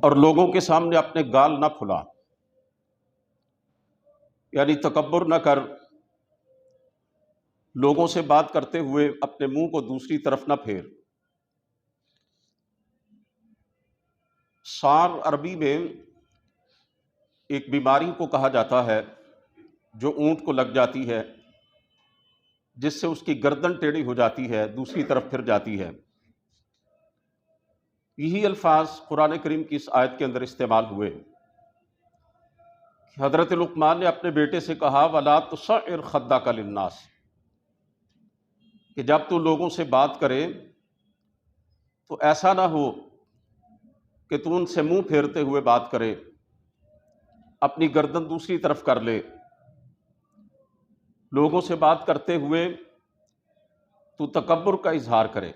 اور لوگوں کے سامنے اپنے گال نہ پھلا، یعنی تکبر نہ کر، لوگوں سے بات کرتے ہوئے اپنے منہ کو دوسری طرف نہ پھیر۔ سار عربی میں ایک بیماری کو کہا جاتا ہے جو اونٹ کو لگ جاتی ہے، جس سے اس کی گردن ٹیڑھی ہو جاتی ہے، دوسری طرف پھر جاتی ہے۔ یہی الفاظ قرآن کریم کی اس آیت کے اندر استعمال ہوئے۔ حضرت لقمان نے اپنے بیٹے سے کہا وَلَا تُصَعِّرْ خَدَّكَ لِلنَّاسِ، کہ جب تو لوگوں سے بات کرے تو ایسا نہ ہو کہ تو ان سے منہ پھیرتے ہوئے بات کرے، اپنی گردن دوسری طرف کر لے۔ لوگوں سے بات کرتے ہوئے تو تکبر کا اظہار کرے۔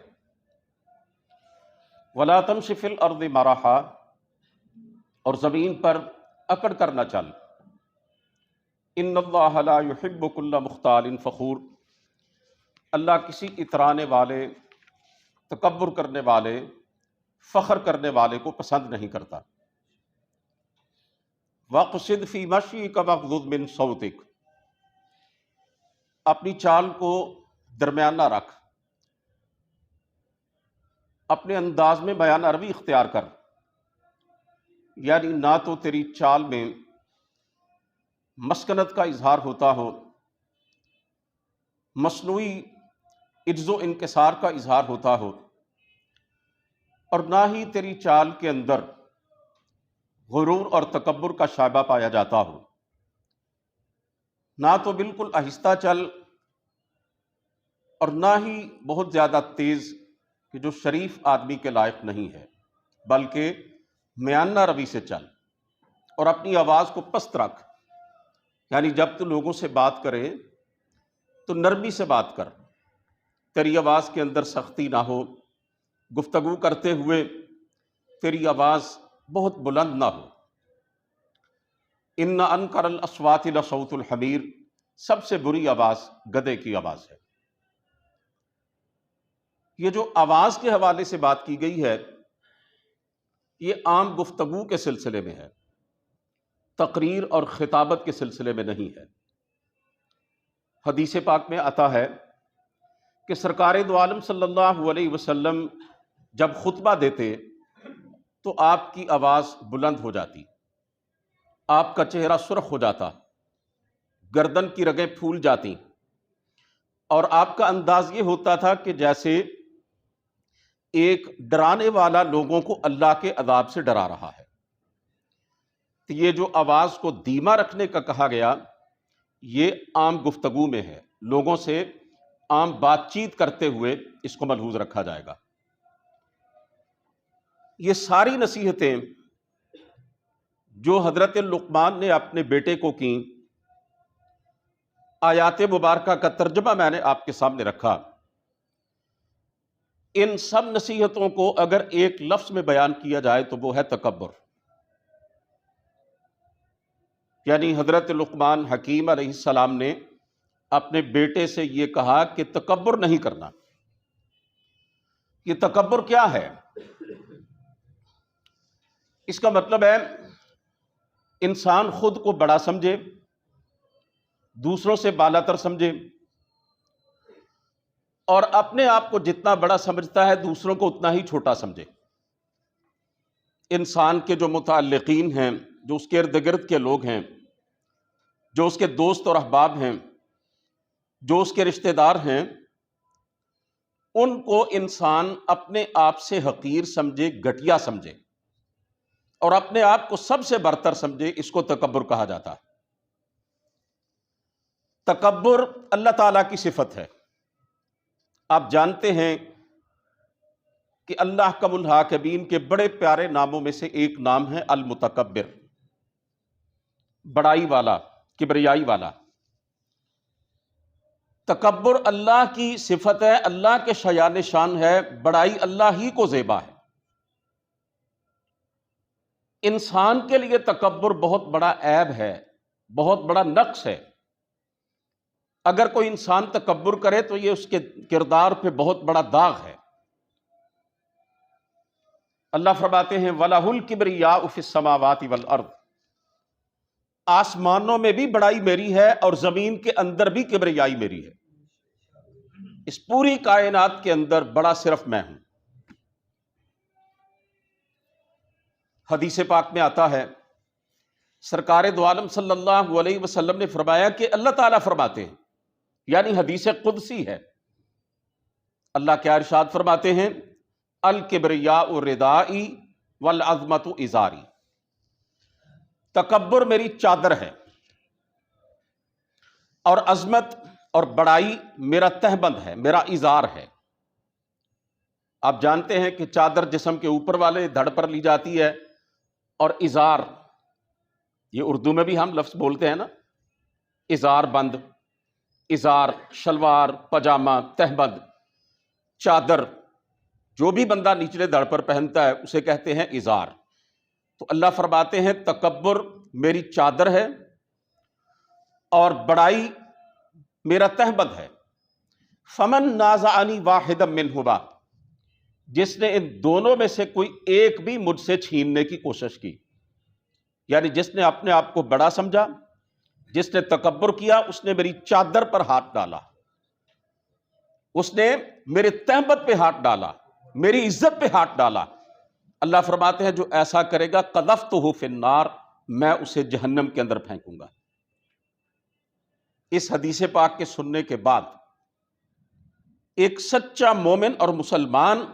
وَلَا تَمْشِ فِي الْأَرْضِ مَرَحًا، اور زمین پر اکڑ کر نہ چل۔ إِنَّ اللَّهَ لَا يُحِبُّ كُلَّ مُخْتَالٍ فَخُورٍ، اللہ کسی اترانے والے، تکبر کرنے والے، فخر کرنے والے کو پسند نہیں کرتا۔ وَاقْصِدْ فِي مَشْيِكَ وَاغْضُضْ مِنْ صَوْتِكَ، اپنی چال کو درمیانہ رکھ، اپنے انداز میں بیان روی اختیار کر، یعنی نہ تو تیری چال میں مسکنت کا اظہار ہوتا ہو، مصنوعی عجز و انکسار کا اظہار ہوتا ہو، اور نہ ہی تیری چال کے اندر غرور اور تکبر کا شائبہ پایا جاتا ہو۔ نہ تو بالکل آہستہ چل، اور نہ ہی بہت زیادہ تیز کہ جو شریف آدمی کے لائق نہیں ہے، بلکہ میانہ روی سے چل، اور اپنی آواز کو پست رکھ، یعنی جب تو لوگوں سے بات کرے تو نرمی سے بات کر، تیری آواز کے اندر سختی نہ ہو، گفتگو کرتے ہوئے تیری آواز بہت بلند نہ ہو۔ ان انکر الاصوات لصوت الحمیر، سب سے بری آواز گدھے کی آواز ہے۔ یہ جو آواز کے حوالے سے بات کی گئی ہے، یہ عام گفتگو کے سلسلے میں ہے، تقریر اور خطابت کے سلسلے میں نہیں ہے۔ حدیث پاک میں آتا ہے کہ سرکار دو عالم صلی اللہ علیہ وسلم جب خطبہ دیتے تو آپ کی آواز بلند ہو جاتی، آپ کا چہرہ سرخ ہو جاتا، گردن کی رگیں پھول جاتی، اور آپ کا انداز یہ ہوتا تھا کہ جیسے ایک ڈرانے والا لوگوں کو اللہ کے عذاب سے ڈرا رہا ہے۔ تو یہ جو آواز کو دھیما رکھنے کا کہا گیا، یہ عام گفتگو میں ہے، لوگوں سے عام بات چیت کرتے ہوئے اس کو ملحوظ رکھا جائے گا۔ یہ ساری نصیحتیں جو حضرت لقمان نے اپنے بیٹے کو کیں، آیات مبارکہ کا ترجمہ میں نے آپ کے سامنے رکھا۔ ان سب نصیحتوں کو اگر ایک لفظ میں بیان کیا جائے تو وہ ہے تکبر۔ یعنی حضرت لقمان حکیم علیہ السلام نے اپنے بیٹے سے یہ کہا کہ تکبر نہیں کرنا۔ یہ تکبر کیا ہے؟ اس کا مطلب ہے انسان خود کو بڑا سمجھے، دوسروں سے بالاتر سمجھے، اور اپنے آپ کو جتنا بڑا سمجھتا ہے دوسروں کو اتنا ہی چھوٹا سمجھے۔ انسان کے جو متعلقین ہیں، جو اس کے ارد گرد کے لوگ ہیں، جو اس کے دوست اور احباب ہیں، جو اس کے رشتہ دار ہیں، ان کو انسان اپنے آپ سے حقیر سمجھے، گھٹیا سمجھے، اور اپنے آپ کو سب سے برتر سمجھے، اس کو تکبر کہا جاتا ہے۔ تکبر اللہ تعالیٰ کی صفت ہے۔ آپ جانتے ہیں کہ اللہ کم الحاکمین کے بڑے پیارے ناموں میں سے ایک نام ہے المتکبر، بڑائی والا، کبریائی والا۔ تکبر اللہ کی صفت ہے، اللہ کے شایان شان ہے، بڑائی اللہ ہی کو زیبا ہے۔ انسان کے لیے تکبر بہت بڑا عیب ہے، بہت بڑا نقص ہے۔ اگر کوئی انسان تکبر کرے تو یہ اس کے کردار پہ بہت بڑا داغ ہے۔ اللہ فرماتے ہیں وَلَهُ الْكِبْرِيَاءُ فِي السَّمَاوَاتِ وَالْأَرْضِ، آسمانوں میں بھی بڑائی میری ہے اور زمین کے اندر بھی کبریائی میری ہے. اس پوری کائنات کے اندر بڑا صرف میں ہوں. حدیث پاک میں آتا ہے سرکار دو عالم صلی اللہ علیہ وسلم نے فرمایا کہ اللہ تعالیٰ فرماتے ہیں، یعنی حدیث قدسی ہے، اللہ کیا ارشاد فرماتے ہیں الکبریاء ردائی والعظمت ازاری، تکبر میری چادر ہے اور عظمت اور بڑائی میرا تہبند ہے، میرا ازار ہے. آپ جانتے ہیں کہ چادر جسم کے اوپر والے دھڑ پر لی جاتی ہے، اور ازار یہ اردو میں بھی ہم لفظ بولتے ہیں نا، ازار بند، ازار شلوار پاجامہ تہبند چادر، جو بھی بندہ نچلے دھڑ پر پہنتا ہے اسے کہتے ہیں ازار. تو اللہ فرماتے ہیں تکبر میری چادر ہے اور بڑائی میرا تہبند ہے. فمن نازعنی واحدا منہما، جس نے ان دونوں میں سے کوئی ایک بھی مجھ سے چھیننے کی کوشش کی، یعنی جس نے اپنے آپ کو بڑا سمجھا، جس نے تکبر کیا، اس نے میری چادر پر ہاتھ ڈالا، اس نے میرے تہبند پہ ہاتھ ڈالا، میری عزت پہ ہاتھ ڈالا. اللہ فرماتے ہیں جو ایسا کرے گا قذفتہ فی النار، میں اسے جہنم کے اندر پھینکوں گا. اس حدیث پاک کے سننے کے بعد ایک سچا مومن اور مسلمان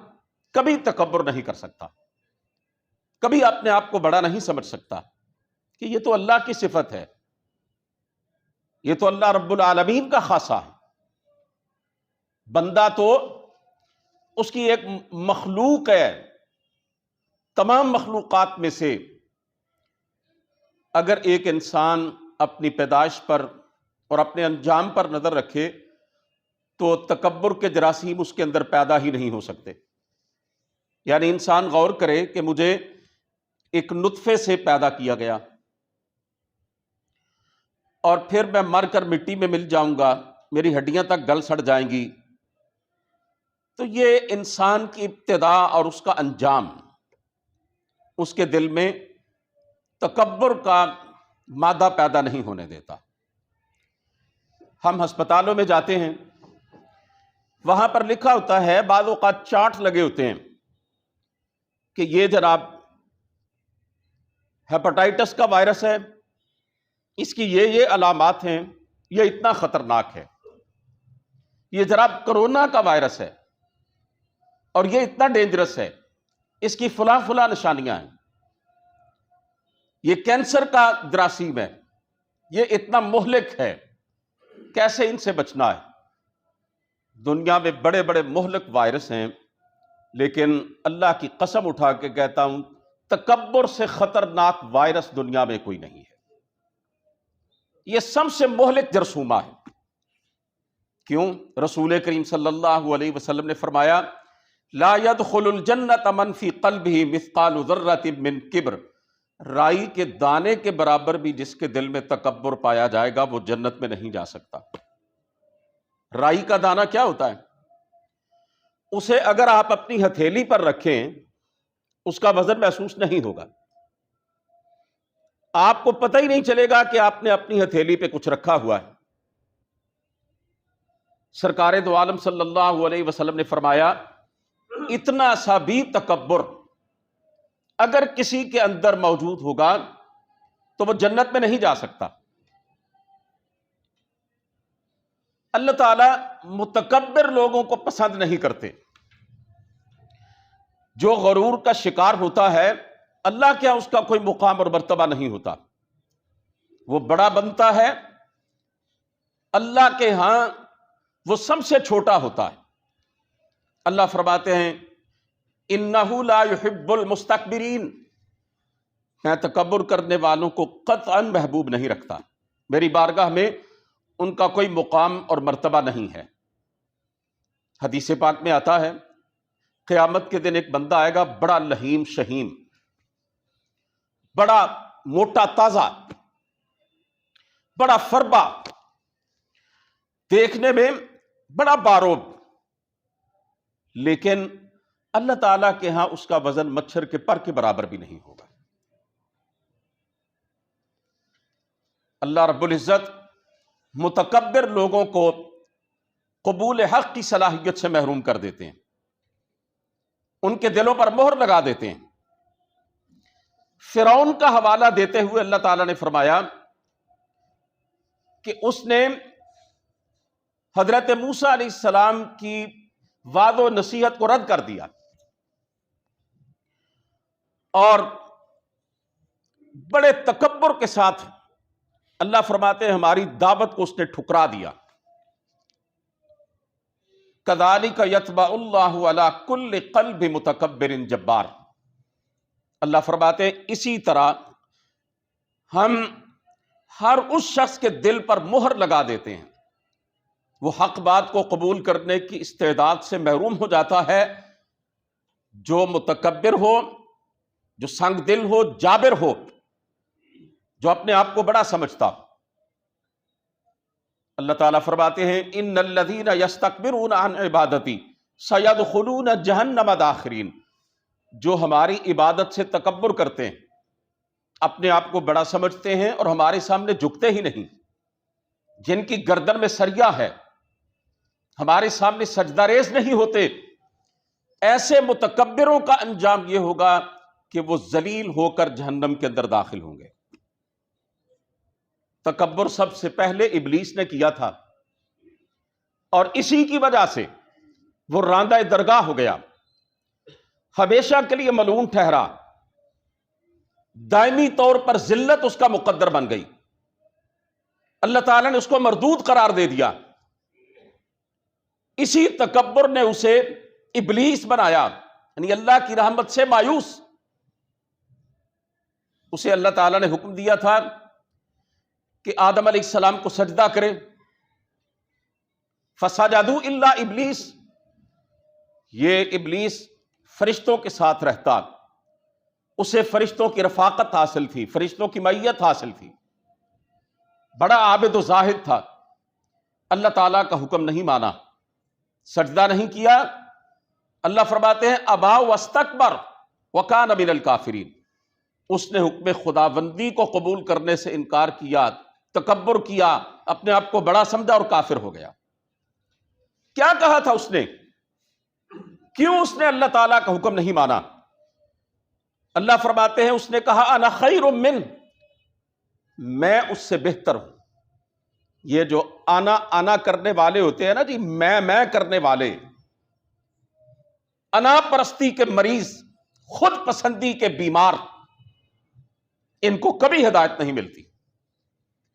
کبھی تکبر نہیں کر سکتا، کبھی اپنے آپ کو بڑا نہیں سمجھ سکتا کہ یہ تو اللہ کی صفت ہے، یہ تو اللہ رب العالمین کا خاصہ ہے. بندہ تو اس کی ایک مخلوق ہے، تمام مخلوقات میں سے اگر ایک انسان اپنی پیدائش پر اور اپنے انجام پر نظر رکھے تو تکبر کے جراثیم اس کے اندر پیدا ہی نہیں ہو سکتے. یعنی انسان غور کرے کہ مجھے ایک نطفے سے پیدا کیا گیا اور پھر میں مر کر مٹی میں مل جاؤں گا، میری ہڈیاں تک گل سڑ جائیں گی، تو یہ انسان کی ابتدا اور اس کا انجام اس کے دل میں تکبر کا مادہ پیدا نہیں ہونے دیتا. ہم ہسپتالوں میں جاتے ہیں، وہاں پر لکھا ہوتا ہے، بعض اوقات چارٹ لگے ہوتے ہیں کہ یہ جناب ہیپاٹائٹس کا وائرس ہے، اس کی یہ علامات ہیں، یہ اتنا خطرناک ہے. یہ جناب کرونا کا وائرس ہے اور یہ اتنا ڈینجرس ہے، اس کی فلاں فلاں نشانیاں ہیں. یہ کینسر کا جراثیم ہے، یہ اتنا مہلک ہے، کیسے ان سے بچنا ہے. دنیا میں بڑے بڑے مہلک وائرس ہیں، لیکن اللہ کی قسم اٹھا کے کہتا ہوں تکبر سے خطرناک وائرس دنیا میں کوئی نہیں ہے. یہ سب سے مہلک جرثومہ ہے. کیوں؟ رسول کریم صلی اللہ علیہ وسلم نے فرمایا لا يدخل الجنت من فی قلبہ مثقال ذرۃ من کبر، رائی کے دانے کے برابر بھی جس کے دل میں تکبر پایا جائے گا وہ جنت میں نہیں جا سکتا. رائی کا دانہ کیا ہوتا ہے؟ اسے اگر آپ اپنی ہتھیلی پر رکھیں اس کا وزن محسوس نہیں ہوگا، آپ کو پتہ ہی نہیں چلے گا کہ آپ نے اپنی ہتھیلی پہ کچھ رکھا ہوا ہے. سرکار دو عالم صلی اللہ علیہ وسلم نے فرمایا اتنا سا بھی تکبر اگر کسی کے اندر موجود ہوگا تو وہ جنت میں نہیں جا سکتا. اللہ تعالیٰ متکبر لوگوں کو پسند نہیں کرتے. جو غرور کا شکار ہوتا ہے اللہ کیا اس کا کوئی مقام اور مرتبہ نہیں ہوتا، وہ بڑا بنتا ہے، اللہ کے ہاں وہ سب سے چھوٹا ہوتا ہے. اللہ فرماتے ہیں انہ لا یحب المستکبرین، میں تکبر کرنے والوں کو قطعا محبوب نہیں رکھتا، میری بارگاہ میں ان کا کوئی مقام اور مرتبہ نہیں ہے. حدیث پاک میں آتا ہے قیامت کے دن ایک بندہ آئے گا بڑا لہیم شہیم، بڑا موٹا تازہ، بڑا فربا، دیکھنے میں بڑا باروب، لیکن اللہ تعالیٰ کے ہاں اس کا وزن مچھر کے پر کے برابر بھی نہیں ہوگا۔ اللہ رب العزت متکبر لوگوں کو قبول حق کی صلاحیت سے محروم کر دیتے ہیں، ان کے دلوں پر مہر لگا دیتے ہیں۔ فرعون کا حوالہ دیتے ہوئے اللہ تعالیٰ نے فرمایا کہ اس نے حضرت موسیٰ علیہ السلام کی وعد و نصیحت کو رد کر دیا، اور بڑے تکبر کے ساتھ اللہ فرماتے ہیں ہماری دعوت کو اس نے ٹھکرا دیا۔ کذالک یطبع اللہ علی کل قلب متکبر جبار، اللہ فرماتے ہیں اسی طرح ہم ہر اس شخص کے دل پر مہر لگا دیتے ہیں، وہ حق بات کو قبول کرنے کی استعداد سے محروم ہو جاتا ہے۔ جو متکبر ہو، جو سنگ دل ہو، جابر ہو، جو اپنے آپ کو بڑا سمجھتا ہو، اللہ تعالیٰ فرماتے ہیں ان الذین یستکبرون عن عبادتی سیدخلون جہنم داخرین، جو ہماری عبادت سے تکبر کرتے ہیں، اپنے آپ کو بڑا سمجھتے ہیں اور ہمارے سامنے جھکتے ہی نہیں، جن کی گردن میں سریا ہے، ہمارے سامنے سجدہ ریز نہیں ہوتے، ایسے متکبروں کا انجام یہ ہوگا کہ وہ ذلیل ہو کر جہنم کے اندر داخل ہوں گے۔ تکبر سب سے پہلے ابلیس نے کیا تھا، اور اسی کی وجہ سے وہ راندہ درگاہ ہو گیا، ہمیشہ کے لیے ملعون ٹھہرا، دائمی طور پر ذلت اس کا مقدر بن گئی، اللہ تعالیٰ نے اس کو مردود قرار دے دیا۔ اسی تکبر نے اسے ابلیس بنایا، یعنی اللہ کی رحمت سے مایوس۔ اسے اللہ تعالیٰ نے حکم دیا تھا کہ آدم علیہ السلام کو سجدہ کرے، فسجدوا الا ابلیس، یہ ابلیس فرشتوں کے ساتھ رہتا، اسے فرشتوں کی رفاقت حاصل تھی، فرشتوں کی معیت حاصل تھی، بڑا عابد و زاہد تھا، اللہ تعالیٰ کا حکم نہیں مانا، سجدہ نہیں کیا۔ اللہ فرماتے ہیں ابا واستکبر وکان من الکافرین، اس نے حکم خداوندی کو قبول کرنے سے انکار کیا، تکبر کیا، اپنے آپ کو بڑا سمجھا اور کافر ہو گیا۔ کیا کہا تھا اس نے؟ کیوں اس نے اللہ تعالیٰ کا حکم نہیں مانا؟ اللہ فرماتے ہیں اس نے کہا انا خیر من، میں اس سے بہتر ہوں۔ یہ جو انا کرنے والے ہوتے ہیں نا جی، میں کرنے والے، انا پرستی کے مریض، خود پسندی کے بیمار، ان کو کبھی ہدایت نہیں ملتی۔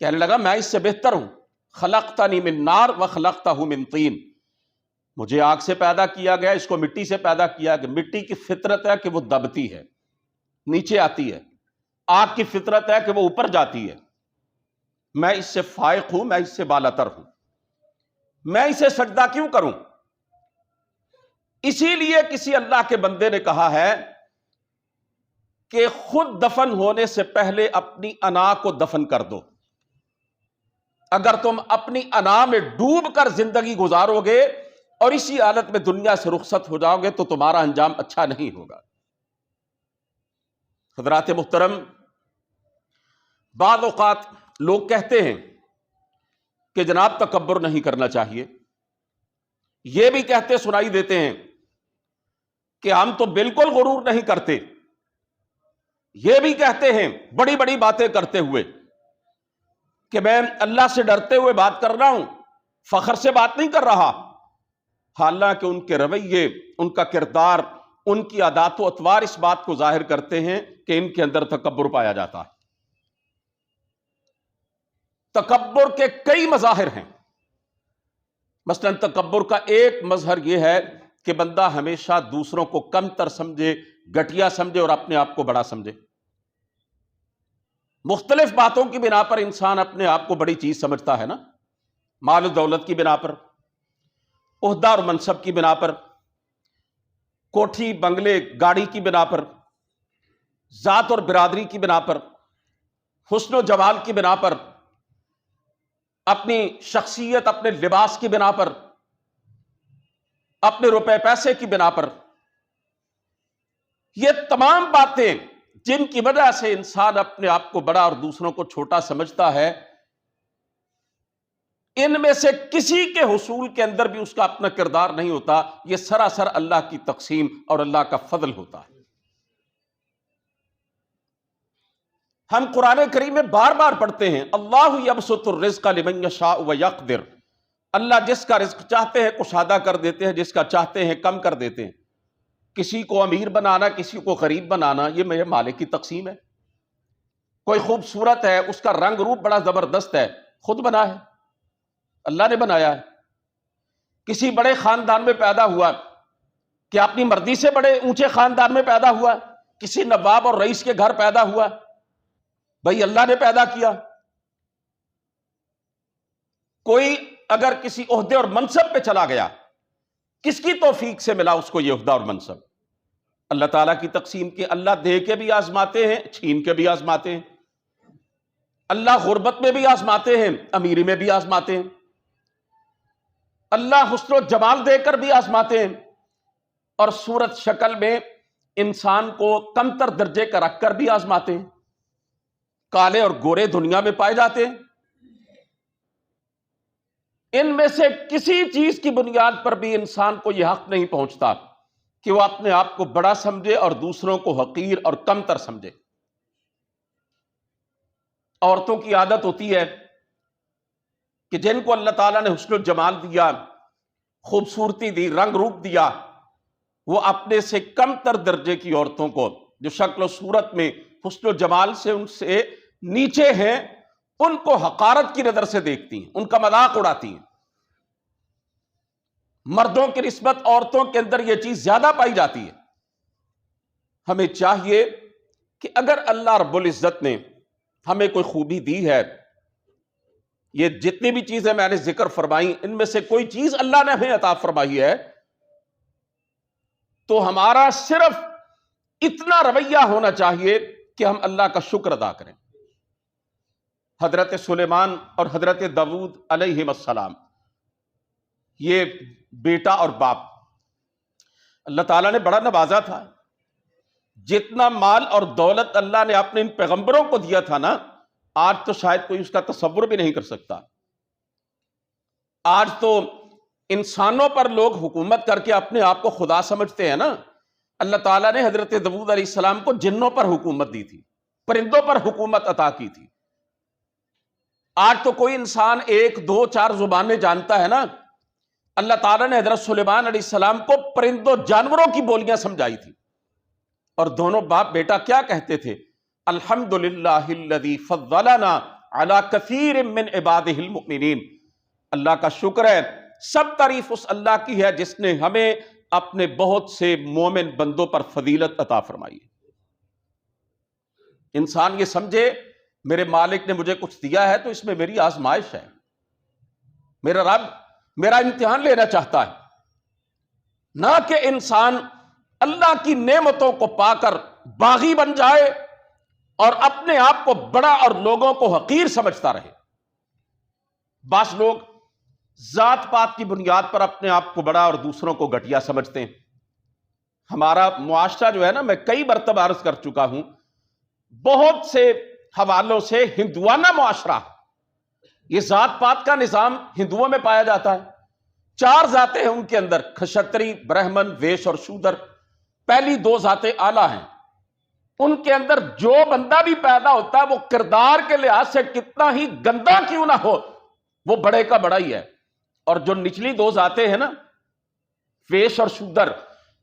کہنے لگا میں اس سے بہتر ہوں، خلقتنی من نار وخلقتہ من طین، مجھے آگ سے پیدا کیا گیا، اس کو مٹی سے پیدا کیا گیا۔ مٹی کی فطرت ہے کہ وہ دبتی ہے، نیچے آتی ہے، آگ کی فطرت ہے کہ وہ اوپر جاتی ہے۔ میں اس سے فائق ہوں، میں اس سے بالاتر ہوں، میں اسے سجدہ کیوں کروں؟ اسی لیے کسی اللہ کے بندے نے کہا ہے کہ خود دفن ہونے سے پہلے اپنی انا کو دفن کر دو۔ اگر تم اپنی انا میں ڈوب کر زندگی گزارو گے اور اسی حالت میں دنیا سے رخصت ہو جاؤ گے تو تمہارا انجام اچھا نہیں ہوگا۔ حضرات محترم، بعض اوقات لوگ کہتے ہیں کہ جناب تکبر نہیں کرنا چاہیے، یہ بھی کہتے سنائی دیتے ہیں کہ ہم تو بالکل غرور نہیں کرتے، یہ بھی کہتے ہیں بڑی بڑی باتیں کرتے ہوئے کہ میں اللہ سے ڈرتے ہوئے بات کر رہا ہوں، فخر سے بات نہیں کر رہا، حالانکہ ان کے رویے، ان کا کردار، ان کی عادات و اطوار اس بات کو ظاہر کرتے ہیں کہ ان کے اندر تکبر پایا جاتا ہے۔ تکبر کے کئی مظاہر ہیں، مثلا تکبر کا ایک مظہر یہ ہے کہ بندہ ہمیشہ دوسروں کو کم تر سمجھے، گھٹیا سمجھے اور اپنے آپ کو بڑا سمجھے۔ مختلف باتوں کی بنا پر انسان اپنے آپ کو بڑی چیز سمجھتا ہے نا، مال و دولت کی بنا پر، عہدہ اور منصب کی بنا پر، کوٹھی بنگلے گاڑی کی بنا پر، ذات اور برادری کی بنا پر، حسن و جمال کی بنا پر، اپنی شخصیت، اپنے لباس کی بنا پر، اپنے روپے پیسے کی بنا پر، یہ تمام باتیں جن کی وجہ سے انسان اپنے آپ کو بڑا اور دوسروں کو چھوٹا سمجھتا ہے، ان میں سے کسی کے حصول کے اندر بھی اس کا اپنا کردار نہیں ہوتا، یہ سراسر اللہ کی تقسیم اور اللہ کا فضل ہوتا ہے۔ ہم قرآن کریم میں بار بار پڑھتے ہیں اللہ یبسط الرزق لمن یشاء ویقدر، اللہ جس کا رزق چاہتے ہیں کشادہ کر دیتے ہیں، جس کا چاہتے ہیں کم کر دیتے ہیں۔ کسی کو امیر بنانا، کسی کو غریب بنانا، یہ میرے مالک کی تقسیم ہے۔ کوئی خوبصورت ہے، اس کا رنگ روپ بڑا زبردست ہے، خود بنا ہے، اللہ نے بنایا ہے۔ کسی بڑے خاندان میں پیدا ہوا، کہ اپنی مرضی سے بڑے اونچے خاندان میں پیدا ہوا، کسی نواب اور رئیس کے گھر پیدا ہوا، بھائی اللہ نے پیدا کیا۔ کوئی اگر کسی عہدے اور منصب پہ چلا گیا، کس کی توفیق سے ملا اس کو یہ عہدہ اور منصب؟ اللہ تعالیٰ کی تقسیم کے۔ اللہ دے کے بھی آزماتے ہیں، چھین کے بھی آزماتے ہیں۔ اللہ غربت میں بھی آزماتے ہیں، امیری میں بھی آزماتے ہیں۔ اللہ حسن و جمال دے کر بھی آزماتے ہیں، اور صورت شکل میں انسان کو کمتر درجے کا رکھ کر بھی آزماتے ہیں۔ کالے اور گورے دنیا میں پائے جاتے ہیں، ان میں سے کسی چیز کی بنیاد پر بھی انسان کو یہ حق نہیں پہنچتا کہ وہ اپنے آپ کو بڑا سمجھے اور دوسروں کو حقیر اور کمتر سمجھے۔ عورتوں کی عادت ہوتی ہے کہ جن کو اللہ تعالیٰ نے حسن و جمال دیا، خوبصورتی دی، رنگ روپ دیا، وہ اپنے سے کم تر درجے کی عورتوں کو، جو شکل و صورت میں حسن و جمال سے ان سے نیچے ہیں، ان کو حقارت کی نظر سے دیکھتی ہیں، ان کا مذاق اڑاتی ہیں۔ مردوں کی نسبت عورتوں کے اندر یہ چیز زیادہ پائی جاتی ہے۔ ہمیں چاہیے کہ اگر اللہ رب العزت نے ہمیں کوئی خوبی دی ہے، یہ جتنی بھی چیزیں میں نے ذکر فرمائی، ان میں سے کوئی چیز اللہ نے ہمیں عطا فرمائی ہے، تو ہمارا صرف اتنا رویہ ہونا چاہیے کہ ہم اللہ کا شکر ادا کریں۔ حضرت سلیمان اور حضرت داؤد علیہ السلام، یہ بیٹا اور باپ، اللہ تعالیٰ نے بڑا نوازا تھا۔ جتنا مال اور دولت اللہ نے اپنے ان پیغمبروں کو دیا تھا نا، آج تو شاید کوئی اس کا تصور بھی نہیں کر سکتا۔ آج تو انسانوں پر لوگ حکومت کر کے اپنے آپ کو خدا سمجھتے ہیں نا۔ اللہ تعالیٰ نے حضرت داؤد علیہ السلام کو جنوں پر حکومت دی تھی، پرندوں پر حکومت عطا کی تھی۔ آج تو کوئی انسان ایک دو چار زبانیں جانتا ہے نا۔ اللہ تعالیٰ نے حضرت سلیمان علیہ السلام کو پرندوں جانوروں کی بولیاں سمجھائی تھی، اور دونوں باپ بیٹا کیا کہتے تھے؟ الحمدللہ الذی فضلنا علی کثیر من عبادہ المؤمنین۔ اللہ کا شکر ہے، سب تعریف اس اللہ کی ہے جس نے ہمیں اپنے بہت سے مومن بندوں پر فضیلت عطا فرمائی۔ انسان یہ سمجھے میرے مالک نے مجھے کچھ دیا ہے تو اس میں میری آزمائش ہے، میرا رب میرا امتحان لینا چاہتا ہے، نہ کہ انسان اللہ کی نعمتوں کو پا کر باغی بن جائے اور اپنے آپ کو بڑا اور لوگوں کو حقیر سمجھتا رہے۔ بعض لوگ ذات پات کی بنیاد پر اپنے آپ کو بڑا اور دوسروں کو گھٹیا سمجھتے ہیں۔ ہمارا معاشرہ جو ہے نا، میں کئی مرتبہ عرض کر چکا ہوں، بہت سے حوالوں سے ہندوانہ معاشرہ، یہ ذات پات کا نظام ہندوؤں میں پایا جاتا ہے۔ 4 ذاتیں ہیں ان کے اندر، کھشتری، برہمن، ویش اور شودر۔ پہلی 2 ذاتیں اعلیٰ ہیں، ان کے اندر جو بندہ بھی پیدا ہوتا ہے وہ کردار کے لحاظ سے کتنا ہی گندا کیوں نہ ہو، وہ بڑے کا بڑا ہی ہے۔ اور جو نچلی 2 ذاتیں ہیں نا، ویش اور شودر،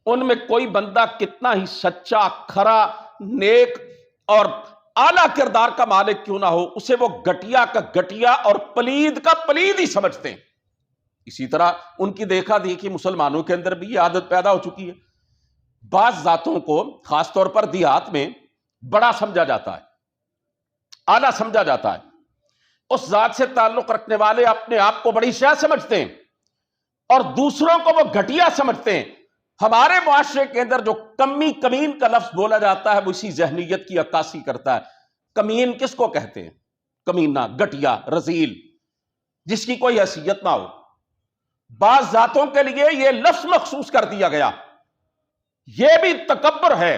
ان میں کوئی بندہ کتنا ہی سچا، کھرا، نیک اور اعلیٰ کردار کا مالک کیوں نہ ہو، اسے وہ گٹیا کا گٹیا اور پلید کا پلید ہی سمجھتے ہیں۔ اسی طرح ان کی دیکھا دیکھی مسلمانوں کے اندر بھی یہ عادت پیدا ہو چکی ہے۔ بعض ذاتوں کو خاص طور پر دیہات میں بڑا سمجھا جاتا ہے، اعلیٰ سمجھا جاتا ہے۔ اس ذات سے تعلق رکھنے والے اپنے آپ کو بڑی شے سمجھتے ہیں اور دوسروں کو وہ گھٹیا سمجھتے ہیں۔ ہمارے معاشرے کے اندر جو کمی کمین کا لفظ بولا جاتا ہے وہ اسی ذہنیت کی عکاسی کرتا ہے۔ کمین کس کو کہتے ہیں؟ کمینہ، گھٹیا، رذیل، جس کی کوئی حیثیت نہ ہو۔ بعض ذاتوں کے لیے یہ لفظ مخصوص کر دیا گیا۔ یہ بھی تکبر ہے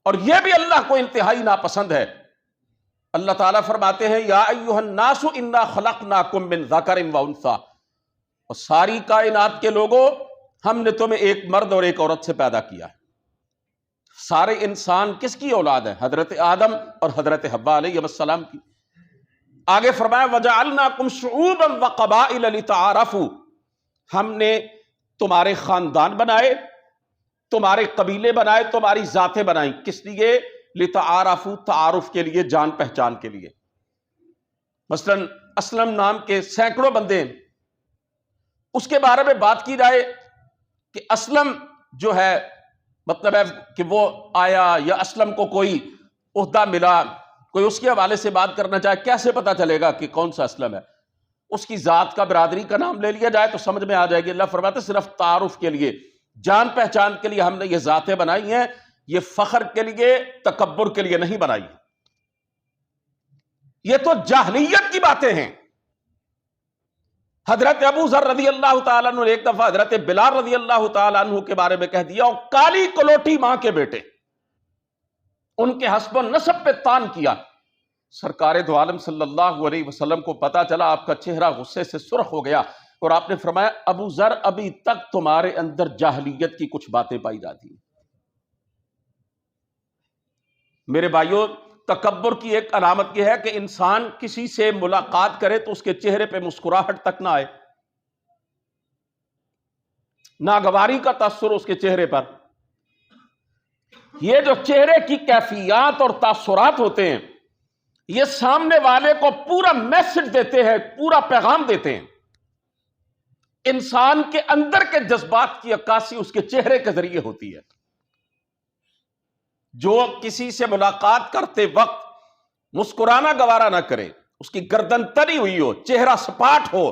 اور یہ بھی اللہ کو انتہائی ناپسند ہے۔ اللہ تعالیٰ فرماتے ہیں یا ایھا الناس انا خلقناکم من ذکر و انثی، اور ساری کائنات کے لوگوں ہم نے تمہیں ایک مرد اور ایک عورت سے پیدا کیا ہے۔ سارے انسان کس کی اولاد ہے؟ حضرت آدم اور حضرت حوا علیہ السلام کی۔ آگے فرمایا وجعلناکم شعوبا وقبائل لتعارفوا، ہم نے تمہارے خاندان بنائے، تمہارے قبیلے بنائے، تمہاری ذاتیں بنائیں، کس لیے؟ لتعارفوا، تعارف کے لیے، جان پہچان کے لیے۔ مثلا اسلم نام کے سینکڑوں بندے ہیں، اس کے بارے میں بات کی جائے کہ اسلم جو ہے مطلب ہے کہ وہ آیا یا اسلم کو کوئی عہدہ ملا، کوئی اس کے حوالے سے بات کرنا چاہے، کیسے پتا چلے گا کہ کون سا اسلم ہے؟ اس کی ذات کا، برادری کا نام لے لیا جائے تو سمجھ میں آ جائے گی۔ اللہ فرماتے ہیں صرف تعارف کے لیے، جان پہچان کے لیے ہم نے یہ ذاتیں بنائی ہیں، یہ فخر کے لیے، تکبر کے لیے نہیں بنائی۔ یہ تو جاہلیت کی باتیں ہیں۔ حضرت ابو ذر رضی اللہ تعالیٰ عنہ نے ایک دفعہ حضرت بلال رضی اللہ تعالیٰ عنہ کے بارے میں کہہ دیا، اور کالی کلوٹی ماں کے بیٹے، ان کے حسب و نسب پہ تان کیا۔ سرکار دو عالم صلی اللہ علیہ وسلم کو پتا چلا، آپ کا چہرہ غصے سے سرخ ہو گیا، اور آپ نے فرمایا ابو ذر ابھی تک تمہارے اندر جاہلیت کی کچھ باتیں پائی جاتی ہیں۔ میرے بھائیوں، تکبر کی ایک علامت یہ ہے کہ انسان کسی سے ملاقات کرے تو اس کے چہرے پہ مسکراہٹ تک نہ آئے، ناگواری کا تاثر اس کے چہرے پر۔ یہ جو چہرے کی کیفیات اور تاثرات ہوتے ہیں، یہ سامنے والے کو پورا میسج دیتے ہیں، پورا پیغام دیتے ہیں۔ انسان کے اندر کے جذبات کی عکاسی اس کے چہرے کے ذریعے ہوتی ہے۔ جو کسی سے ملاقات کرتے وقت مسکرانا گوارا نہ کرے، اس کی گردن تری ہوئی ہو، چہرہ سپاٹ ہو،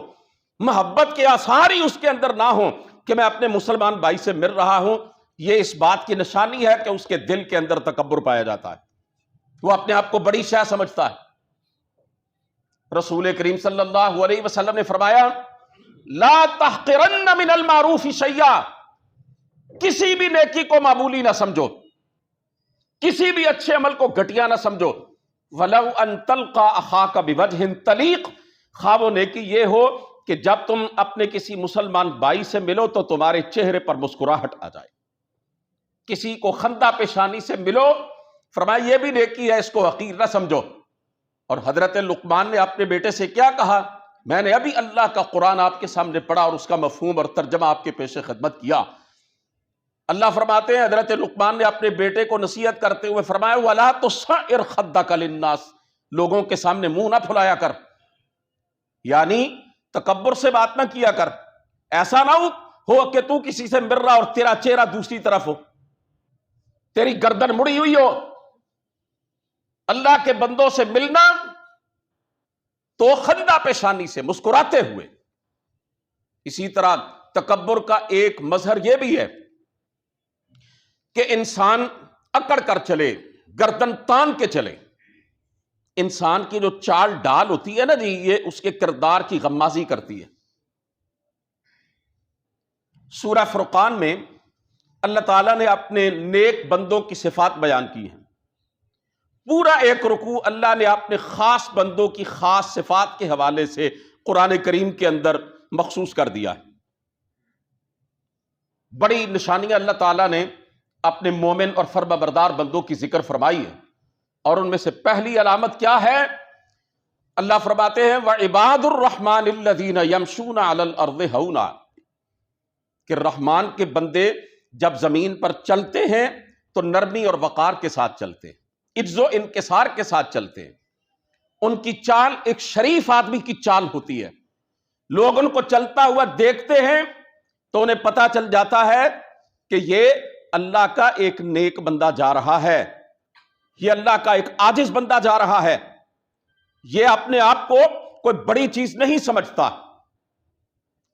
محبت کے آثار ہی اس کے اندر نہ ہو کہ میں اپنے مسلمان بھائی سے مل رہا ہوں، یہ اس بات کی نشانی ہے کہ اس کے دل کے اندر تکبر پایا جاتا ہے، وہ اپنے آپ کو بڑی شے سمجھتا ہے۔ رسول کریم صلی اللہ علیہ وسلم نے فرمایا لا تحقرن من المعروف شیئا، کسی بھی نیکی کو معمولی نہ سمجھو، کسی بھی اچھے عمل کو گھٹیا نہ سمجھو۔ وَلَوْ أَن تَلْقَى أَخَاكَ بِوَجْهٍ طَلِيقٍ، خواہ وہ نیکی یہ ہو کہ جب تم اپنے کسی مسلمان بھائی سے ملو تو تمہارے چہرے پر مسکراہٹ آ جائے، کسی کو خندہ پیشانی سے ملو، فرمایا یہ بھی نیکی ہے، اس کو حقیر نہ سمجھو۔ اور حضرت لقمان نے اپنے بیٹے سے کیا کہا؟ میں نے ابھی اللہ کا قرآن آپ کے سامنے پڑھا اور اس کا مفہوم اور ترجمہ آپ کے پیش خدمت کیا۔ اللہ فرماتے ہیں حضرت لقمان نے اپنے بیٹے کو نصیحت کرتے ہوئے فرمایا وَلَا تُصَعِّرْ خَدَّكَ لِلنَّاسِ، لوگوں کے سامنے منہ نہ پھلایا کر، یعنی تکبر سے بات نہ کیا کر۔ ایسا نہ ہو کہ تو کسی سے مل رہا اور تیرا چہرہ دوسری طرف ہو، تیری گردن مڑی ہوئی ہو۔ اللہ کے بندوں سے ملنا تو خندہ پیشانی سے، مسکراتے ہوئے۔ اسی طرح تکبر کا ایک مظہر یہ بھی ہے کہ انسان اکڑ کر چلے، گردن تان کے چلے۔ انسان کی جو چال ڈال ہوتی ہے نا جی، یہ اس کے کردار کی غمازی کرتی ہے۔ سورہ فرقان میں اللہ تعالیٰ نے اپنے نیک بندوں کی صفات بیان کی ہیں۔ پورا ایک رکوع اللہ نے اپنے خاص بندوں کی خاص صفات کے حوالے سے قرآن کریم کے اندر مخصوص کر دیا ہے۔ بڑی نشانیاں اللہ تعالیٰ نے اپنے مومن اور فرما بردار بندوں کی ذکر فرمائی ہے، اور ان میں سے پہلی علامت کیا ہے؟ اللہ فرماتے ہیں وَعِبَادُ الرَّحْمَنِ الَّذِينَ يَمْشُونَ عَلَى الْأَرْضِ هَوْنًا، کہ رحمان کے بندے جب زمین پر چلتے ہیں تو نرمی اور وقار کے ساتھ چلتے ہیں، عجز و انکسار کے ساتھ چلتے ہیں۔ ان کی چال ایک شریف آدمی کی چال ہوتی ہے۔ لوگ ان کو چلتا ہوا دیکھتے ہیں تو انہیں پتا چل جاتا ہے کہ یہ اللہ کا ایک نیک بندہ جا رہا ہے، یہ اللہ کا ایک عاجز بندہ جا رہا ہے، یہ اپنے آپ کو کوئی بڑی چیز نہیں سمجھتا۔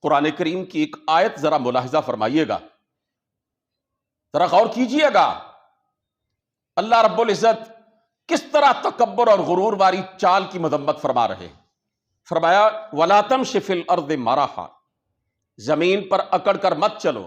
قرآن کریم کی ایک آیت ذرا ملاحظہ فرمائیے گا، ذرا غور کیجئے گا، اللہ رب العزت کس طرح تکبر اور غرور والی چال کی مذمت فرما رہے ہیں۔ فرمایا وَلَا تَمْشِ فِي الْأَرْضِ مَرَحًا، زمین پر اکڑ کر مت چلو،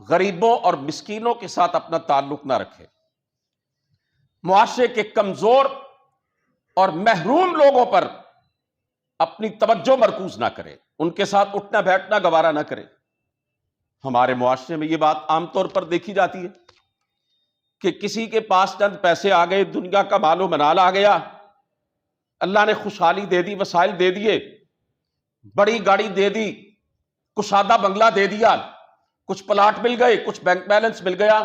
غریبوں اور مسکینوں کے ساتھ اپنا تعلق نہ رکھے، معاشرے کے کمزور اور محروم لوگوں پر اپنی توجہ مرکوز نہ کرے، ان کے ساتھ اٹھنا بیٹھنا گوارا نہ کرے۔ ہمارے معاشرے میں یہ بات عام طور پر دیکھی جاتی ہے کہ کسی کے پاس چند پیسے آ گئے، دنیا کا مال و منال آ گیا، اللہ نے خوشحالی دے دی، وسائل دے دیے، بڑی گاڑی دے دی، کشادہ بنگلہ دے دیا، کچھ پلاٹ مل گئے، کچھ بینک بیلنس مل گیا،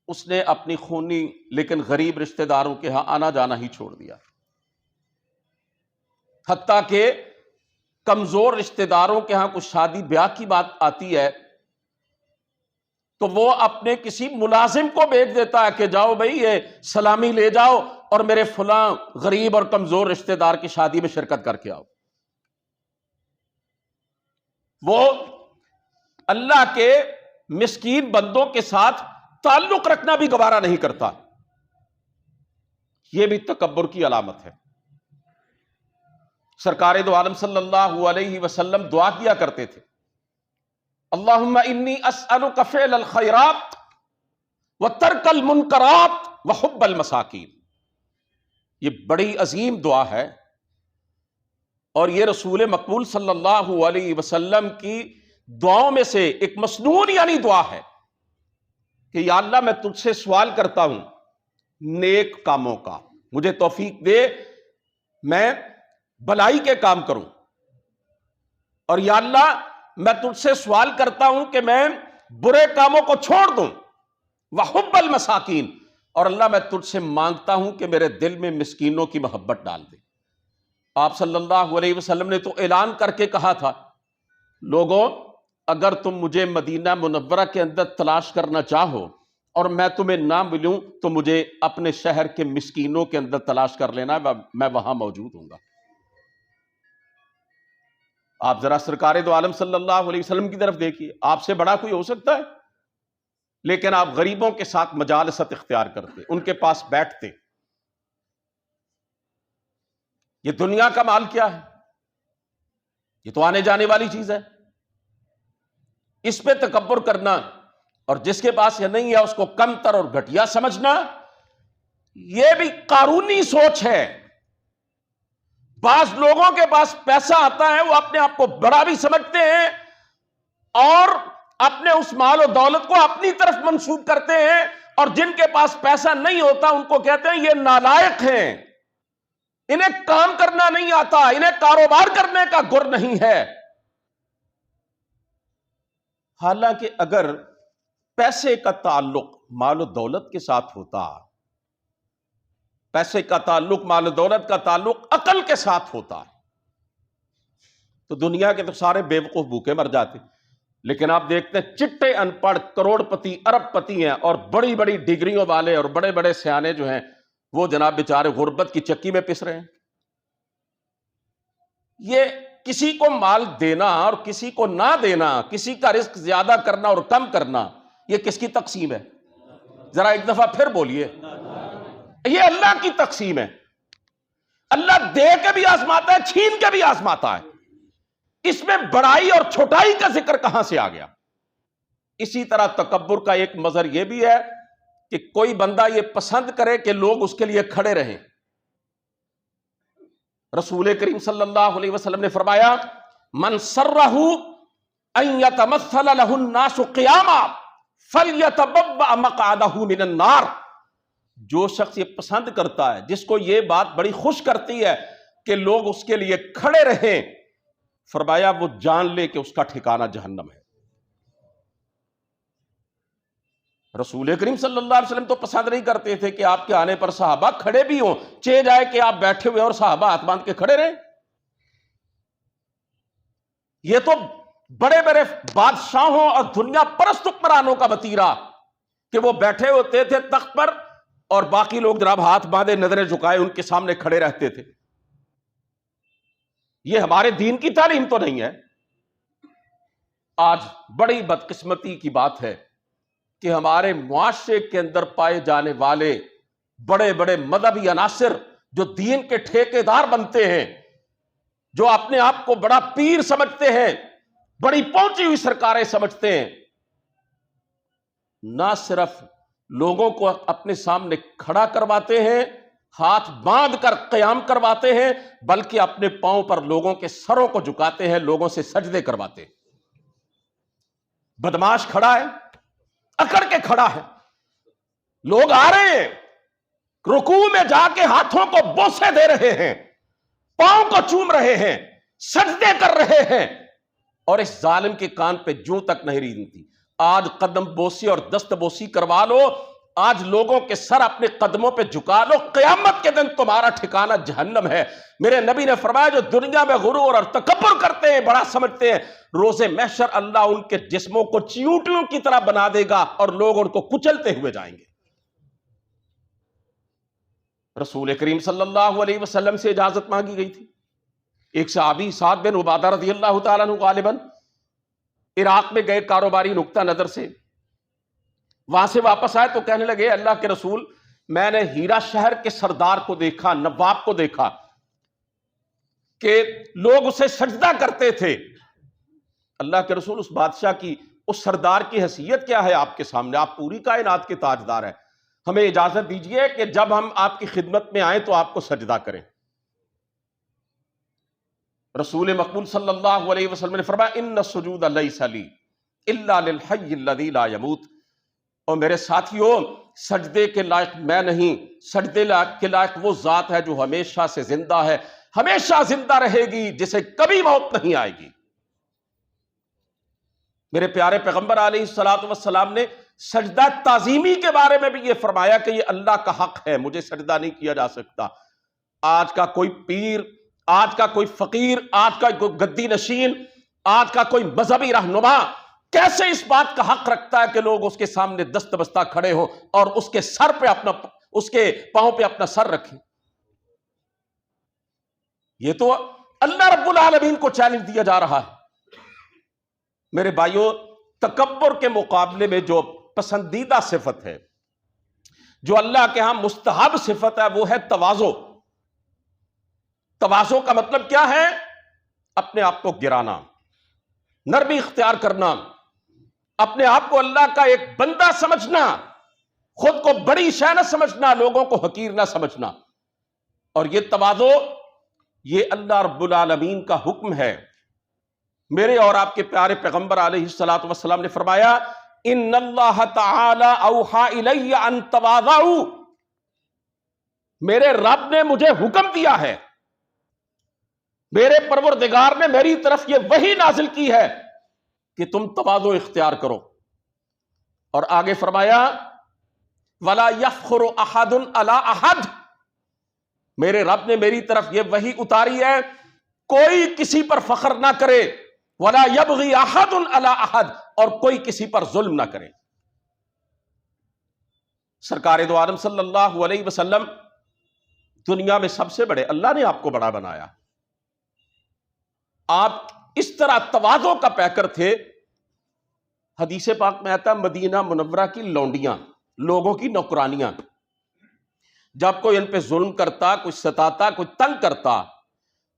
اس نے اپنی خونی لیکن غریب رشتہ داروں کے ہاں آنا جانا ہی چھوڑ دیا، حتیٰ کہ کمزور رشتہ داروں کے ہاں کچھ شادی بیاہ کی بات آتی ہے تو وہ اپنے کسی ملازم کو بھیج دیتا ہے کہ جاؤ بھائی یہ سلامی لے جاؤ اور میرے فلاں غریب اور کمزور رشتہ دار کی شادی میں شرکت کر کے آؤ۔ وہ اللہ کے مسکین بندوں کے ساتھ تعلق رکھنا بھی گوارا نہیں کرتا۔ یہ بھی تکبر کی علامت ہے۔ سرکار دو عالم صلی اللہ علیہ وسلم دعا کیا کرتے تھے، اللہم انی اسألک فعل الخیرات وترک المنکرات وحب المساکین۔ یہ بڑی عظیم دعا ہے اور یہ رسول مقبول صلی اللہ علیہ وسلم کی دعاؤں میں سے ایک مسنون یعنی دعا ہے کہ یا اللہ میں تجھ سے سوال کرتا ہوں نیک کاموں کا، مجھے توفیق دے میں بلائی کے کام کروں، اور یا اللہ میں تجھ سے سوال کرتا ہوں کہ میں برے کاموں کو چھوڑ دوں، وحب المساکین، اور اللہ میں تجھ سے مانگتا ہوں کہ میرے دل میں مسکینوں کی محبت ڈال دے۔ آپ صلی اللہ علیہ وسلم نے تو اعلان کر کے کہا تھا، لوگوں اگر تم مجھے مدینہ منورہ کے اندر تلاش کرنا چاہو اور میں تمہیں نہ ملوں تو مجھے اپنے شہر کے مسکینوں کے اندر تلاش کر لینا، میں وہاں موجود ہوں گا۔ آپ ذرا سرکار دو عالم صلی اللہ علیہ وسلم کی طرف دیکھیے، آپ سے بڑا کوئی ہو سکتا ہے؟ لیکن آپ غریبوں کے ساتھ مجالست اختیار کرتے، ان کے پاس بیٹھتے۔ یہ دنیا کا مال کیا ہے؟ یہ تو آنے جانے والی چیز ہے، اس پہ تکبر کرنا اور جس کے پاس یہ نہیں ہے اس کو کمتر اور گھٹیا سمجھنا، یہ بھی قارونی سوچ ہے۔ بعض لوگوں کے پاس پیسہ آتا ہے، وہ اپنے آپ کو بڑا بھی سمجھتے ہیں اور اپنے اس مال و دولت کو اپنی طرف منسوب کرتے ہیں، اور جن کے پاس پیسہ نہیں ہوتا ان کو کہتے ہیں یہ نالائق ہیں، انہیں کام کرنا نہیں آتا، انہیں کاروبار کرنے کا گر نہیں ہے۔ حالانکہ اگر پیسے کا تعلق مال و دولت کے ساتھ ہوتا، پیسے کا تعلق مال و دولت کا تعلق عقل کے ساتھ ہوتا تو دنیا کے تو سارے بے وقوف بھوکے مر جاتے۔ لیکن آپ دیکھتے ہیں چٹے ان پڑھ کروڑ پتی ارب پتی ہیں اور بڑی بڑی ڈگریوں والے اور بڑے بڑے سیانے جو ہیں وہ جناب بیچارے غربت کی چکی میں پس رہے ہیں۔ یہ کسی کو مال دینا اور کسی کو نہ دینا، کسی کا رزق زیادہ کرنا اور کم کرنا، یہ کس کی تقسیم ہے؟ ذرا ایک دفعہ پھر بولیے، یہ اللہ کی تقسیم ہے۔ اللہ دے کے بھی آزماتا ہے، چھین کے بھی آزماتا ہے۔ اس میں بڑائی اور چھوٹائی کا ذکر کہاں سے آ گیا؟ اسی طرح تکبر کا ایک مظہر یہ بھی ہے کہ کوئی بندہ یہ پسند کرے کہ لوگ اس کے لیے کھڑے رہیں۔ رسول کریم صلی اللہ علیہ وسلم نے فرمایا، من سرہ ان یتمثل لہ الناس قیاما فلیتبوأ مقعدہ من النار۔ جو شخص یہ پسند کرتا ہے، جس کو یہ بات بڑی خوش کرتی ہے کہ لوگ اس کے لیے کھڑے رہیں، فرمایا وہ جان لے کہ اس کا ٹھکانہ جہنم ہے۔ رسول کریم صلی اللہ علیہ وسلم تو پسند نہیں کرتے تھے کہ آپ کے آنے پر صحابہ کھڑے بھی ہوں، چاہے جائے کہ آپ بیٹھے ہوئے اور صحابہ ہاتھ باندھ کے کھڑے رہیں۔ یہ تو بڑے بڑے بادشاہوں اور دنیا پرست حکمرانوں کا وتیرہ کہ وہ بیٹھے ہوتے تھے تخت پر اور باقی لوگ جناب ہاتھ باندھے نظریں جھکائے ان کے سامنے کھڑے رہتے تھے۔ یہ ہمارے دین کی تعلیم تو نہیں ہے۔ آج بڑی بدقسمتی کی بات ہے کہ ہمارے معاشرے کے اندر پائے جانے والے بڑے بڑے مذہبی عناصر جو دین کے ٹھیکیدار بنتے ہیں، جو اپنے آپ کو بڑا پیر سمجھتے ہیں، بڑی پہنچی ہوئی سرکاریں سمجھتے ہیں، نہ صرف لوگوں کو اپنے سامنے کھڑا کرواتے ہیں، ہاتھ باندھ کر قیام کرواتے ہیں، بلکہ اپنے پاؤں پر لوگوں کے سروں کو جھکاتے ہیں، لوگوں سے سجدے کرواتے ہیں۔ بدماش کھڑا ہے، اکڑ کے کھڑا ہے، لوگ آ رہے ہیں، رکوع میں جا کے ہاتھوں کو بوسے دے رہے ہیں، پاؤں کو چوم رہے ہیں، سجدے کر رہے ہیں، اور اس ظالم کے کان پہ جوں تک نہیں رینگتی۔ آج قدم بوسی اور دست بوسی کروا لو، آج لوگوں کے سر اپنے قدموں پہ جھکا لو، قیامت کے دن تمہارا ٹھکانہ جہنم ہے۔ میرے نبی نے فرمایا جو دنیا میں غرور اور تکبر کرتے ہیں، بڑا سمجھتے ہیں، روز محشر اللہ ان کے جسموں کو چیونٹیوں کی طرح بنا دے گا اور لوگ ان کو کچلتے ہوئے جائیں گے۔ رسول کریم صلی اللہ علیہ وسلم سے اجازت مانگی گئی تھی۔ ایک صحابی سعد بن عبادہ رضی اللہ تعالیٰ عنہ غالباً عراق میں گئے کاروباری نقطہ نظر سے، وہاں سے واپس آئے تو کہنے لگے اللہ کے رسول، میں نے ہیرا شہر کے سردار کو دیکھا، نواب کو دیکھا کہ لوگ اسے سجدہ کرتے تھے۔ اللہ کے رسول، اس بادشاہ کی، اس سردار کی حیثیت کیا ہے آپ کے سامنے؟ آپ پوری کائنات کے تاجدار ہیں، ہمیں اجازت دیجئے کہ جب ہم آپ کی خدمت میں آئیں تو آپ کو سجدہ کریں۔ رسول مقبول صلی اللہ علیہ وسلم نے فرمایا ان السجود لیس لی الا للحی الذی لا یموت، اور میرے ساتھیوں، سجدے کے لائق میں نہیں، سجدے کے لائق وہ ذات ہے جو ہمیشہ سے زندہ ہے، ہمیشہ زندہ رہے گی، جسے کبھی موت نہیں آئے گی۔ میرے پیارے پیغمبر علیہ الصلوۃ والسلام نے سجدہ تعظیمی کے بارے میں بھی یہ فرمایا کہ یہ اللہ کا حق ہے، مجھے سجدہ نہیں کیا جا سکتا۔ آج کا کوئی پیر، آج کا کوئی فقیر، آج کا کوئی گدی نشین، آج کا کوئی مذہبی رہنما کیسے اس بات کا حق رکھتا ہے کہ لوگ اس کے سامنے دست بستہ کھڑے ہوں اور اس کے سر پہ اپنا، اس کے پاؤں پہ اپنا سر رکھیں؟ یہ تو اللہ رب العالمین کو چیلنج دیا جا رہا ہے۔ میرے بھائیوں، تکبر کے مقابلے میں جو پسندیدہ صفت ہے، جو اللہ کے ہاں مستحب صفت ہے، وہ ہے تواضع۔ تواضع کا مطلب کیا ہے؟ اپنے آپ کو گرانا، نرمی اختیار کرنا، اپنے آپ کو اللہ کا ایک بندہ سمجھنا، خود کو بڑی شے نہ سمجھنا، لوگوں کو حقیر نہ سمجھنا۔ اور یہ تواضع، یہ اللہ رب العالمین کا حکم ہے۔ میرے اور آپ کے پیارے پیغمبر علیہ الصلوۃ والسلام نے فرمایا ان اللہ تعالی اوحی الی ان تواضعوا، میرے رب نے مجھے حکم دیا ہے، میرے پروردگار نے میری طرف یہ وحی نازل کی ہے کہ تم تواضع اختیار کرو۔ اور آگے فرمایا ولا یفخر احد علی احد، میرے رب نے میری طرف یہ وحی اتاری ہے کوئی کسی پر فخر نہ کرے، ولا یبغی احد علی احد، اور کوئی کسی پر ظلم نہ کرے۔ سرکار دو عالم صلی اللہ علیہ وسلم دنیا میں سب سے بڑے، اللہ نے آپ کو بڑا بنایا، آپ اس طرح تواضع کا پیکر تھے۔ حدیث پاک میں آتا ہے مدینہ منورہ کی لونڈیاں، لوگوں کی نوکرانیاں، جب کوئی ان پہ ظلم کرتا، کوئی ستاتا، کوئی تنگ کرتا،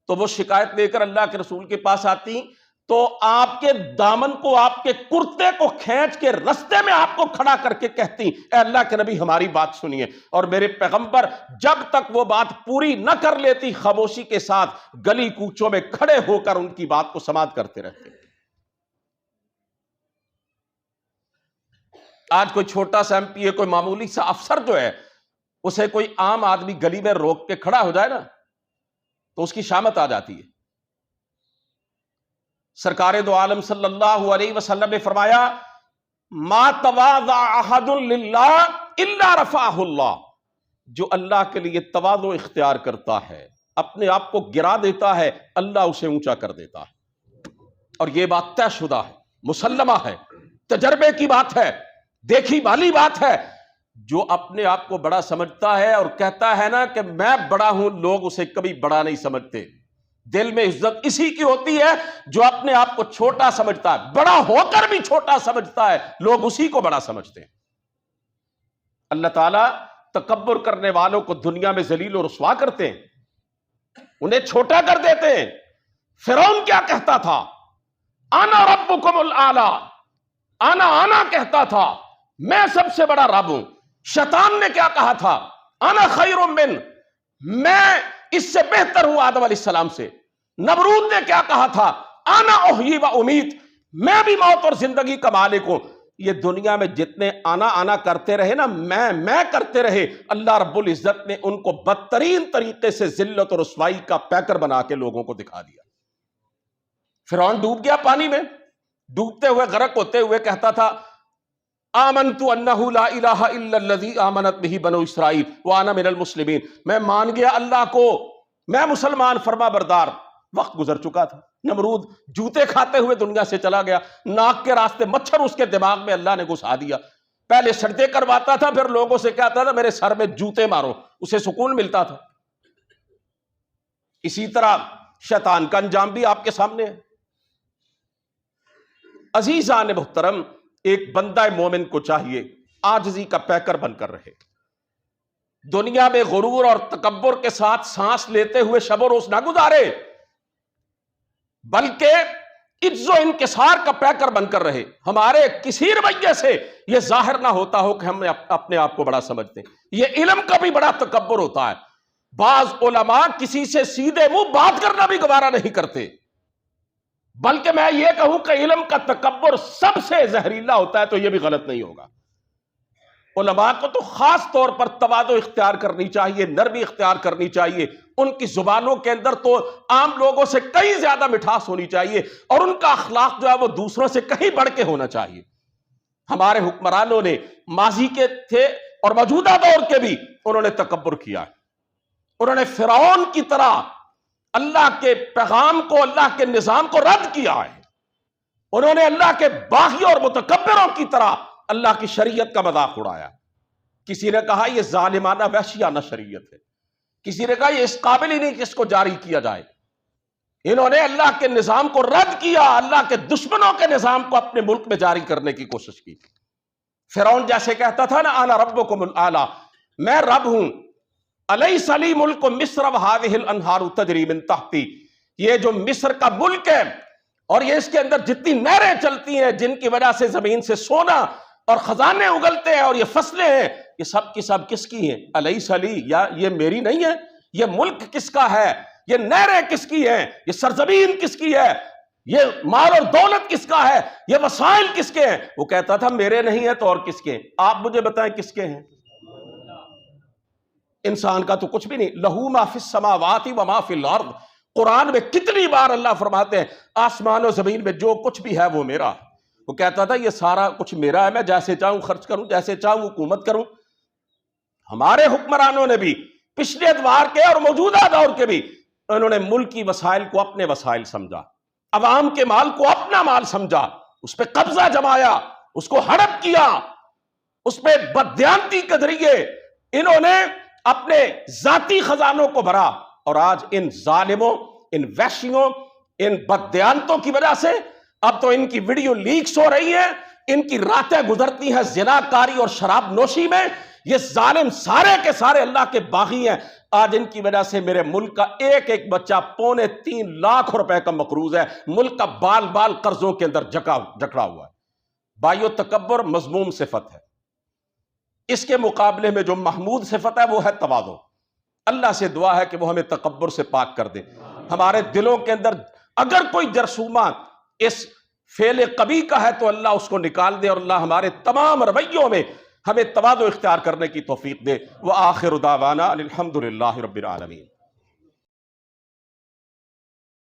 تو وہ شکایت لے کر اللہ کے رسول کے پاس آتی، تو آپ کے دامن کو، آپ کے کرتے کو کھینچ کے رستے میں آپ کو کھڑا کر کے کہتی اے اللہ کے نبی ہماری بات سنیے، اور میرے پیغمبر جب تک وہ بات پوری نہ کر لیتی خاموشی کے ساتھ گلی کوچوں میں کھڑے ہو کر ان کی بات کو سماعت کرتے رہتے۔ آج کوئی چھوٹا سا ایم پی ہے، کوئی معمولی سا افسر جو ہے، اسے کوئی عام آدمی گلی میں روک کے کھڑا ہو جائے نا تو اس کی شامت آ جاتی ہے۔ سرکار دو عالم صلی اللہ علیہ وسلم نے فرمایا ما تواضع احد للہ الا رفعہ اللہ، جو اللہ کے لیے تواضع اختیار کرتا ہے، اپنے آپ کو گرا دیتا ہے، اللہ اسے اونچا کر دیتا ہے۔ اور یہ بات طے شدہ ہے، مسلمہ ہے، تجربے کی بات ہے، دیکھی والی بات ہے۔ جو اپنے آپ کو بڑا سمجھتا ہے اور کہتا ہے نا کہ میں بڑا ہوں، لوگ اسے کبھی بڑا نہیں سمجھتے۔ دل میں عزت اسی کی ہوتی ہے جو اپنے آپ کو چھوٹا سمجھتا ہے، بڑا ہو کر بھی چھوٹا سمجھتا ہے، لوگ اسی کو بڑا سمجھتے ہیں۔ اللہ تعالیٰ تکبر کرنے والوں کو دنیا میں ذلیل و رسوا کرتے ہیں، انہیں چھوٹا کر دیتے ہیں۔ فرعون کیا کہتا تھا؟ انا ربکم الاعلی، انا کہتا تھا، میں سب سے بڑا رب ہوں۔ شیطان نے کیا کہا تھا؟ انا خیر من، میں اس سے بہتر ہوں آدم علیہ السلام سے۔ نمرود نے کیا کہا تھا؟ انا احیی و امیت، میں بھی موت اور زندگی کا مالک ہوں۔ یہ دنیا میں جتنے آنا کرتے رہے نا، میں کرتے رہے، اللہ رب العزت نے ان کو بدترین طریقے سے ذلت اور رسوائی کا پیکر بنا کے لوگوں کو دکھا دیا۔ فرعون ڈوب گیا پانی میں، ڈوبتے ہوئے غرق ہوتے ہوئے کہتا تھا آمنت انہ لا الہ الا الذی آمنت بہ بنو اسرائیل وانا من المسلمین، میں مان گیا اللہ کو، میں مسلمان فرما بردار۔ وقت گزر چکا تھا، نمرود جوتے کھاتے ہوئے دنیا سے چلا گیا، ناک کے راستے مچھر اس کے دماغ میں اللہ نے گھسا دیا۔ پہلے سجدے کرواتا تھا، پھر لوگوں سے کہتا تھا میرے سر میں جوتے مارو، اسے سکون ملتا تھا۔ اسی طرح شیطان کا انجام بھی آپ کے سامنے ہے۔ عزیزان محترم، ایک بندہ مومن کو چاہیے عاجزی کا پیکر بن کر رہے، دنیا میں غرور اور تکبر کے ساتھ سانس لیتے ہوئے شب و روز نہ گزارے، بلکہ عجز و انکسار کا پیکر بن کر رہے۔ ہمارے کسی رویے سے یہ ظاہر نہ ہوتا ہو کہ ہم اپنے آپ کو بڑا سمجھتے ہیں۔ یہ علم کا بھی بڑا تکبر ہوتا ہے۔ بعض علماء کسی سے سیدھے منہ بات کرنا بھی گوارا نہیں کرتے، بلکہ میں یہ کہوں کہ علم کا تکبر سب سے زہریلا ہوتا ہے، تو یہ بھی غلط نہیں ہوگا۔ علماء کو تو خاص طور پر تواضع اختیار کرنی چاہیے، نرمی اختیار کرنی چاہیے، ان کی زبانوں کے اندر تو عام لوگوں سے کئی زیادہ مٹھاس ہونی چاہیے، اور ان کا اخلاق جو ہے وہ دوسروں سے کہیں بڑھ کے ہونا چاہیے۔ ہمارے حکمرانوں نے ماضی کے تھے اور موجودہ دور کے بھی، انہوں نے تکبر کیا ہے۔ انہوں نے فرعون کی طرح اللہ کے پیغام کو، اللہ کے نظام کو رد کیا ہے۔ انہوں نے اللہ کے باغیوں اور متکبروں کی طرح اللہ کی شریعت کا مذاق اڑایا۔ کسی نے کہا یہ ظالمانہ وحشیانہ شریعت ہے، کسی نے کہا یہ اس قابل ہی نہیں کہ اس کو جاری کیا جائے۔ انہوں نے اللہ کے نظام کو رد کیا، اللہ کے دشمنوں کے نظام کو اپنے ملک میں جاری کرنے کی کوشش کی۔ فرعون جیسے کہتا تھا نا انا ربکم الاعلی، میں رب ہوں، الیس لی ملک مصر وہذہ الانہار تجری من تحتی، یہ جو مصر کا ملک ہے اور یہ اس کے اندر جتنی نہریں چلتی ہیں جن کی وجہ سے زمین سے سونا اور خزانے اگلتے ہیں اور یہ فصلیں ہیں، یہ سب کی سب کس کی ہیں؟ الیس لی، یا یہ میری نہیں ہے؟ یہ ملک کس کا ہے؟ یہ نہریں کس کی ہیں؟ یہ سرزمین کس کی ہے؟ یہ مال اور دولت کس کا ہے؟ یہ وسائل کس کے ہیں؟ وہ کہتا تھا میرے نہیں ہے تو اور کس کے ہیں؟ آپ مجھے بتائیں کس کے ہیں؟ انسان کا تو کچھ بھی نہیں۔ لہو ما فی السماوات و ما فی الارض، قرآن میں کتنی بار اللہ فرماتے ہیں آسمان و زمین میں جو کچھ بھی ہے وہ میرا۔ وہ کہتا تھا یہ سارا کچھ میرا ہے، میں جیسے چاہوں خرچ کروں، جیسے چاہوں حکومت کروں۔ ہمارے حکمرانوں نے بھی پچھلے ادوار کے اور موجودہ دور کے بھی، انہوں نے ملکی وسائل کو اپنے وسائل سمجھا، عوام کے مال کو اپنا مال سمجھا، اس پہ قبضہ جمایا، اس کو ہڑپ کیا، اس پہ بددیانتی کے ذریعے انہوں نے اپنے ذاتی خزانوں کو بھرا۔ اور آج ان ظالموں، ان وحشیوں، ان بددیانتوں کی وجہ سے اب تو ان کی ویڈیو لیکس ہو رہی ہیں، ان کی راتیں گزرتی ہیں زناکاری اور شراب نوشی میں۔ یہ ظالم سارے کے سارے اللہ کے باغی ہیں۔ آج ان کی وجہ سے میرے ملک کا ایک ایک بچہ 3.25 لاکھ روپے کا مقروض ہے، ملک کا بال بال قرضوں کے اندر جکڑا ہوا ہے۔ بھائیو، تکبر مذموم صفت ہے، اس کے مقابلے میں جو محمود صفت ہے وہ ہے تواضع۔ اللہ سے دعا ہے کہ وہ ہمیں تکبر سے پاک کر دے۔ ہمارے دلوں کے اندر اگر کوئی جرثومہ اس فعل قبیح کا ہے تو اللہ اس کو نکال دے، اور اللہ ہمارے تمام رویوں میں ہمیں تواضع اختیار کرنے کی توفیق دے۔ وآخر دعوانا الحمد للہ رب العالمین۔